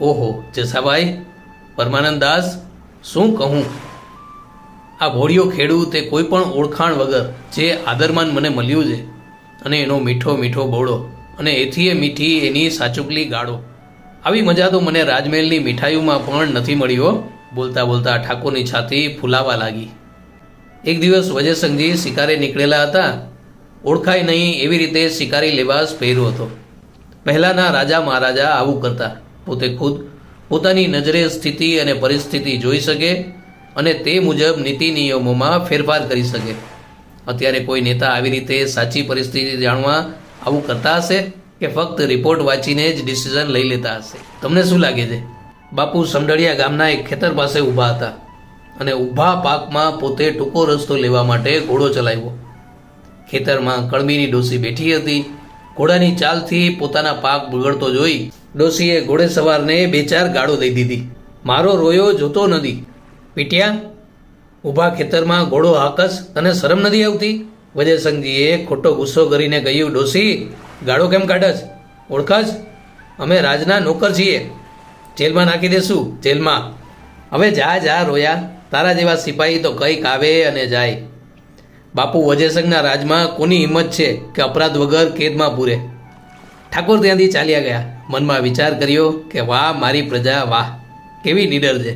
ઓહો જસાભાઈ, પરમાનંદ દાસ, શું કહું. આ ભોળિયો ખેડૂત એ કોઈ પણ ઓળખાણ વગર જે આદરમાન મને મળ્યું છે, અને એનો મીઠો મીઠો બોળો, અને એથી એ મીઠી એની સાચુકલી ગાળો, આવી મજા તો મને રાજમહેલની મીઠાઈઓમાં પણ નથી મળી હો. બોલતા બોલતા ઠાકોરની છાતી ફૂલાવા લાગી. એક દિવસ વજયસંઘજી શિકારે નીકળેલા હતા. ઓળખાય નહીં એવી રીતે શિકારી લેવાસ પહેર્યો હતો. પહેલાંના રાજા મહારાજા આવું કરતા, પોતે ખુદ પોતાની નજરે સ્થિતિ અને પરિસ્થિતિ જોઈ શકે અને તે મુજબ નીતિ નિયમોમાં ફેરફાર કરી શકે. અત્યારે કોઈ નેતા આવી રીતે સાચી પરિસ્થિતિ જાણવા આવું કરતા હશે કે ફક્ત રિપોર્ટ વાંચીને જ ડિસિઝન લઈ લેતા હશે? તમને શું લાગે છે? બાપુ સમડળિયા ગામના એક ખેતર પાસે ઊભા હતા અને ઊભા પાકમાં પોતે ટૂંકો રસ્તો લેવા માટે ઘોડો ચલાવ્યો. ખેતરમાં કળમીની ડોસી બેઠી હતી. ઘોડાની ચાલથી પોતાના પાક બગડતો જોઈ ડોસીએ ઘોડે સવારને બે ચાર ગાળો દઈ દીધી. મારો રોયો જોતો નથી, પીટ્યા, ઊભા ખેતરમાં ઘોડો હાકસ, તને શરમ નથી આવતી? વજયસંઘજીએ ખોટો ગુસ્સો કરીને કહ્યું, ડોસી, ગાળો કેમ કાઢસ? ઓળખસ? અમે રાજના નોકર છીએ. જેલમાં નાખી દેશું, જેલમાં. હવે જા જા રોયા, તારા જેવા સિપાહી તો કંઈક આવે અને જાય. બાપુ વજયસંઘના રાજમાં કોની હિંમત છે કે અપરાધ વગર કેદમાં પૂરે? ઠાકોર ત્યાંથી ચાલ્યા ગયા. મનમાં વિચાર કર્યો કે વાહ મારી પ્રજા, વાહ કેવી નીડર છે.